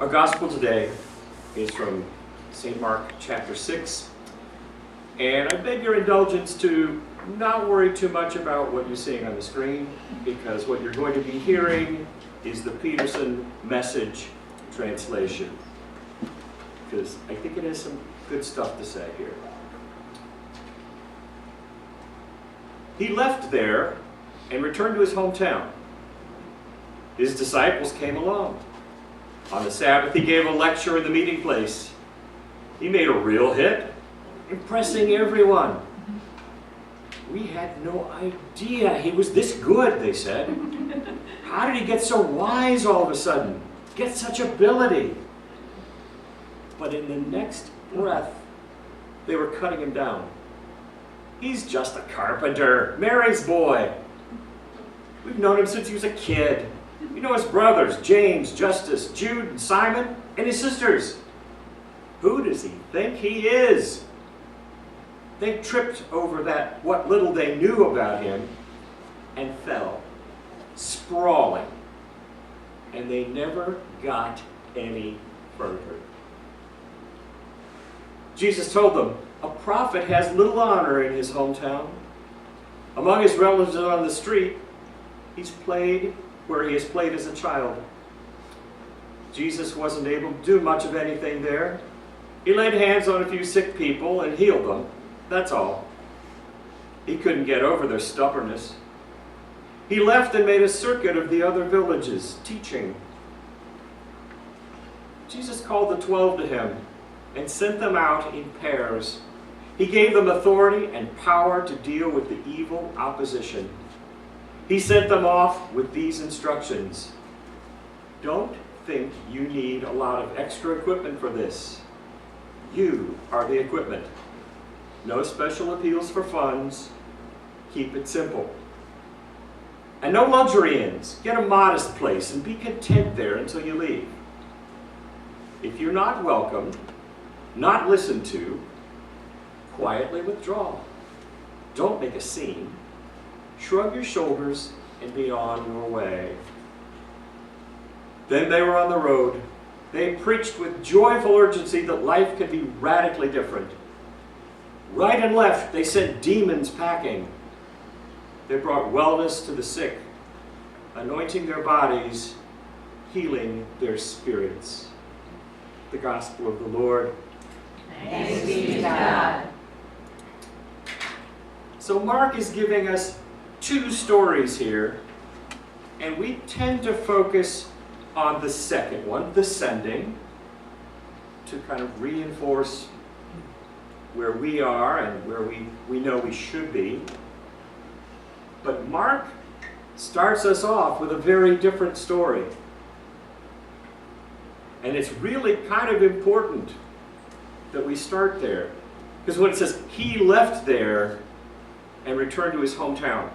Our gospel today is from St. Mark chapter 6, and I beg your indulgence to not worry too much about what you're seeing on the screen, because what you're going to be hearing is the Peterson Message translation, because I think it has some good stuff to say here. He left there and returned to his hometown. His disciples came along. On the Sabbath, he gave a lecture in the meeting place. He made a real hit, impressing everyone. We had no idea he was this good, they said. How did he get so wise all of a sudden? Get such ability? But in the next breath, they were cutting him down. He's just a carpenter, Mary's boy. We've known him since he was a kid. You know his brothers, James, Justus, Jude, and Simon, and his sisters. Who does he think he is? They tripped over that, what little they knew about him, and fell, sprawling. And they never got any further. Jesus told them, a prophet has little honor in his hometown. Among his relatives on the street, he's played where he has played as a child. Jesus wasn't able to do much of anything there. He laid hands on a few sick people and healed them. That's all. He couldn't get over their stubbornness. He left and made a circuit of the other villages, teaching. Jesus called the 12 to him and sent them out in pairs. He gave them authority and power to deal with the evil opposition. He sent them off with these instructions. Don't think you need a lot of extra equipment for this. You are the equipment. No special appeals for funds. Keep it simple. And no luxury inns. Get a modest place and be content there until you leave. If you're not welcomed, not listened to, quietly withdraw. Don't make a scene. Shrug your shoulders and be on your way. Then they were on the road. They preached with joyful urgency that life could be radically different. Right and left, they sent demons packing. They brought wellness to the sick, anointing their bodies, healing their spirits. The gospel of the Lord. Thanks be to God. So Mark is giving us two stories here, and we tend to focus on the second one, the sending, to kind of reinforce where we are and where we know we should be. But Mark starts us off with a very different story. And it's really kind of important that we start there. Because when it says, he left there and returned to his hometown,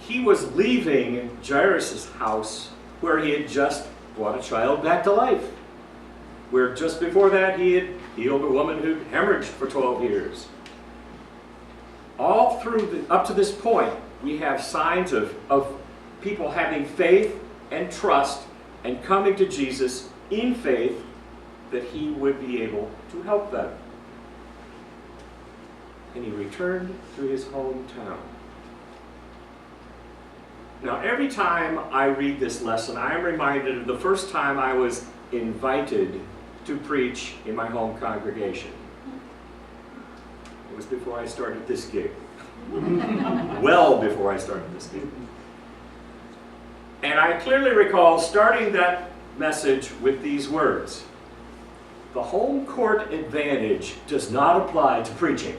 he was leaving Jairus' house where he had just brought a child back to life. Where just before that he had healed a woman who hemorrhaged for 12 years. All through up to this point, we have signs of people having faith and trust and coming to Jesus in faith that he would be able to help them. And he returned to his hometown. Now, every time I read this lesson, I am reminded of the first time I was invited to preach in my home congregation. It was before I started this gig. Well before I started this gig. And I clearly recall starting that message with these words: the home court advantage does not apply to preaching.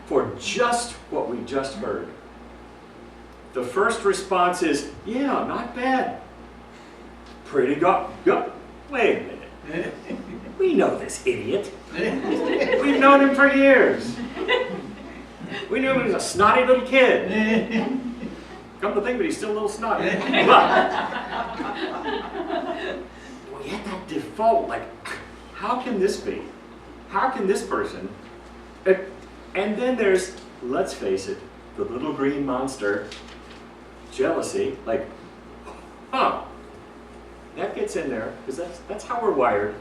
For just what we just heard. The first response is, yeah, not bad. Pretty good. Wait a minute. We know this idiot. We've known him for years. We knew him as a snotty little kid. Come to think of it, he's still a little snotty. But we had that default, like, how can this be? How can this person? And then there's, let's face it, the little green monster, jealousy, like, huh, that gets in there, because that's how we're wired.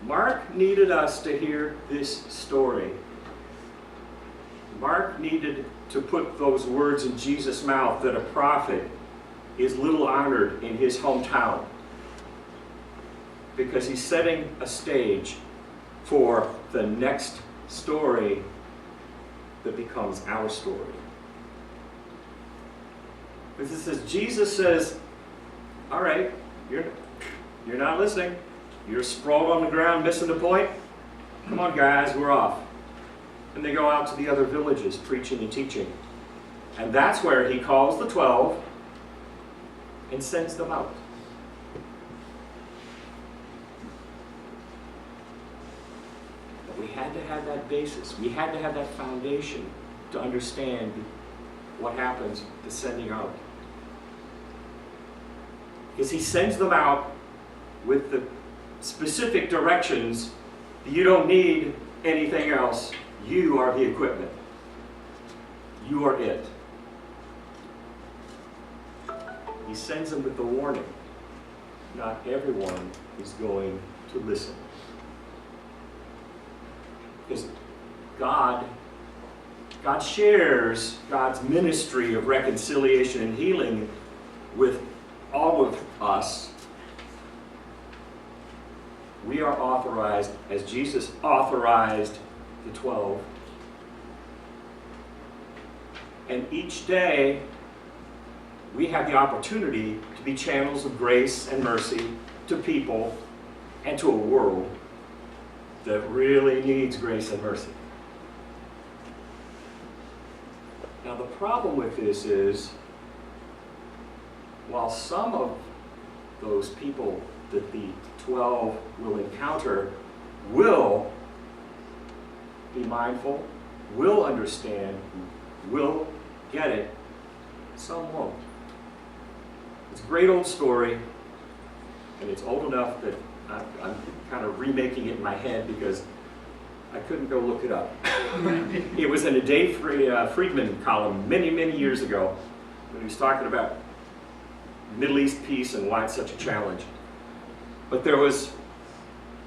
Mark needed us to hear this story. Mark needed to put those words in Jesus' mouth that a prophet is little honored in his hometown, because he's setting a stage for the next story that becomes our story. Because it says, Jesus says, all right, you're not listening. You're sprawled on the ground, missing the point. Come on, guys, we're off. And they go out to the other villages, preaching and teaching. And that's where he calls the 12 and sends them out. But we had to have that basis. We had to have that foundation to understand what happens to sending out. Because he sends them out with the specific directions. You don't need anything else. You are the equipment. You are it. He sends them with the warning. Not everyone is going to listen. Because God shares God's ministry of reconciliation and healing with all of us. We are authorized, as Jesus authorized the 12. And each day, we have the opportunity to be channels of grace and mercy to people and to a world that really needs grace and mercy. Now, the problem with this is, while some of those people that the 12 will encounter will be mindful, will understand, will get it, some won't. It's a great old story, and it's old enough that I'm kind of remaking it in my head because I couldn't go look it up. It was in a Dave Friedman column many, many years ago when he was talking about Middle East peace and why it's such a challenge. But there was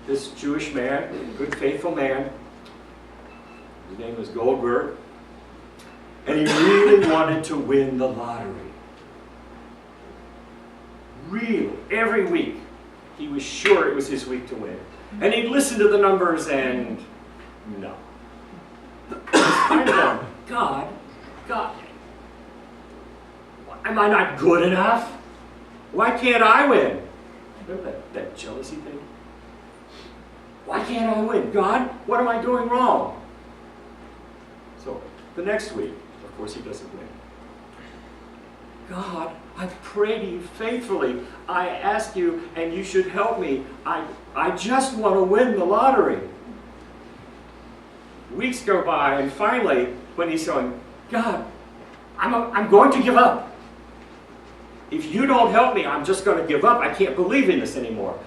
this Jewish man, a good, faithful man. His name was Goldberg. And he really wanted to win the lottery. Really, every week, he was sure it was his week to win. And he'd listen to the numbers and no. I know, God, am I not good enough? Why can't I win? Remember that jealousy thing? Why can't I win? God, what am I doing wrong? So, the next week, of course he doesn't win. God, I pray to you faithfully. I ask you, and you should help me. I just want to win the lottery. Weeks go by, and finally, when he's going, God, I'm going to give up. If you don't help me, I'm just going to give up. I can't believe in this anymore.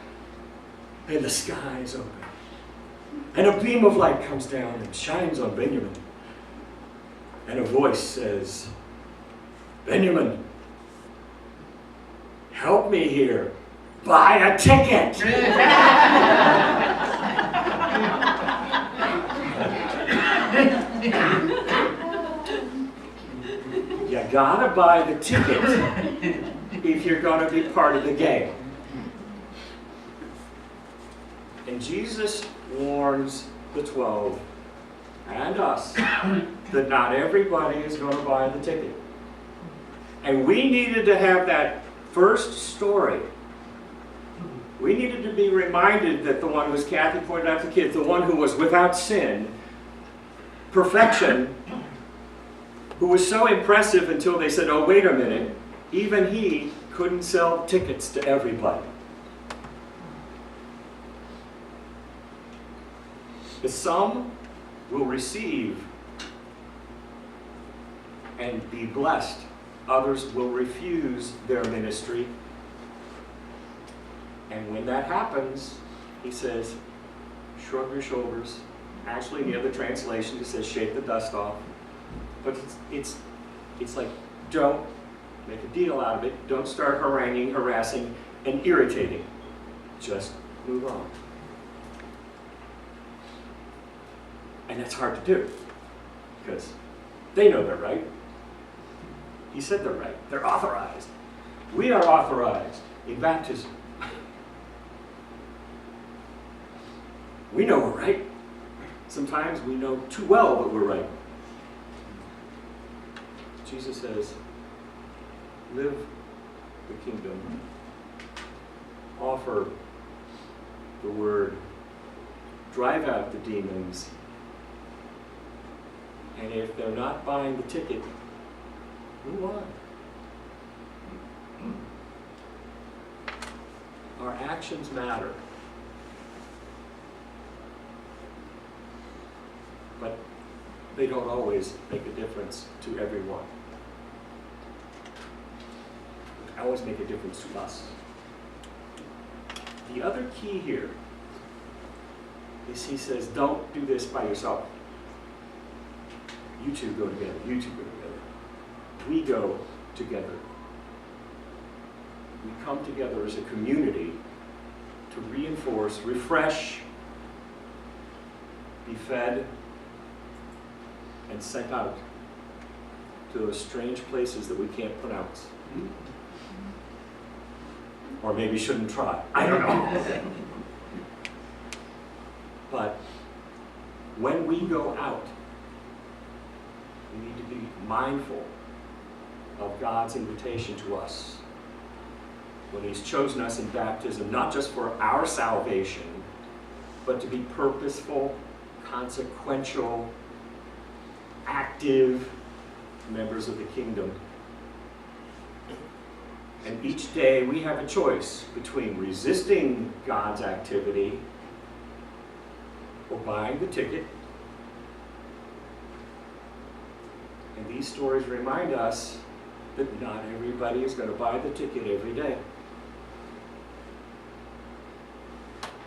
And the sky is open. And a beam of light comes down and shines on Benjamin. And a voice says, Benjamin, help me here. Buy a ticket. You gotta buy the ticket if you're gonna be part of the game. And Jesus warns the 12 and us that not everybody is going to buy the ticket. And we needed to have that first story. We needed to be reminded that the one who, as Kathy pointed out to the kids, the one who was without sin, perfection, who was so impressive until they said, oh, wait a minute, even he couldn't sell tickets to everybody. Some will receive and be blessed. Others will refuse their ministry. And when that happens, he says, shrug your shoulders. Actually, in the other translation, it says, shake the dust off. But it's like, don't make a deal out of it. Don't start haranguing, harassing, and irritating. Just move on. And that's hard to do because they know they're right. He said they're right. They're authorized. We are authorized in baptism. We know we're right. Sometimes we know too well that we're right. Jesus says, live the kingdom. Offer the word. Drive out the demons. And if they're not buying the ticket, move on. Our actions matter. But they don't always make a difference to everyone. They always make a difference to us. The other key here is he says, don't do this by yourself. You two go together. You two go together. We go together. We come together as a community to reinforce, refresh, be fed, and sent out to those strange places that we can't pronounce. Or maybe shouldn't try. I don't know. But when we go out, we need to be mindful of God's invitation to us when He's chosen us in baptism, not just for our salvation, but to be purposeful, consequential, active members of the kingdom. And each day we have a choice between resisting God's activity or buying the ticket. And these stories remind us that not everybody is going to buy the ticket every day.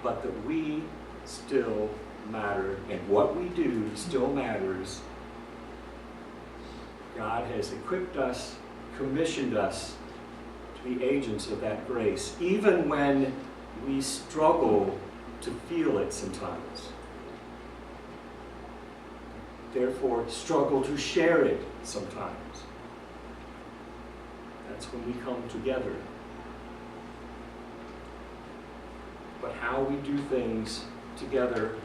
But that we still matter, and what we do still matters. God has equipped us, commissioned us to be agents of that grace, even when we struggle to feel it sometimes. Therefore, struggle to share it sometimes. That's when we come together. But how we do things together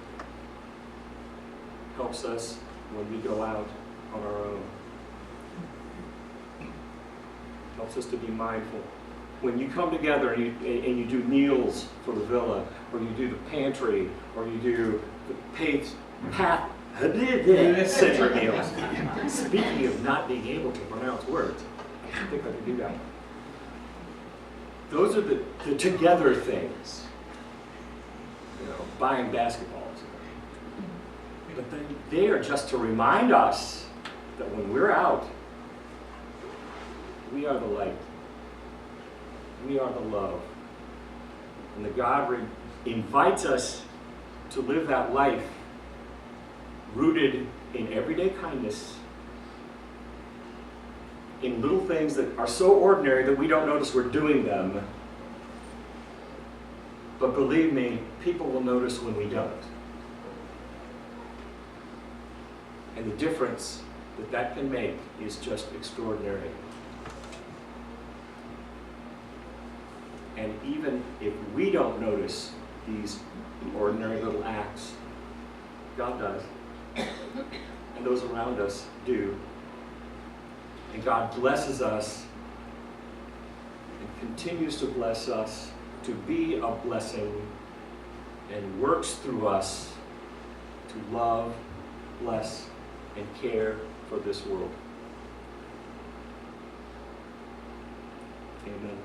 helps us when we go out on our own. Helps us to be mindful. When you come together and you do meals for the villa, or you do the pantry, or you do the center meals. Speaking of not being able to pronounce words, I don't think I can do that. Those are the together things. You know, buying basketballs. But then they are just to remind us that when we're out, we are the light. We are the love. And that God invites us to live that life rooted in everyday kindness, in little things that are so ordinary that we don't notice we're doing them. But believe me, people will notice when we don't. And the difference that can make is just extraordinary. And even if we don't notice these ordinary little acts, God does. And those around us do. And God blesses us and continues to bless us to be a blessing, and works through us to love, bless, and care for this world. Amen.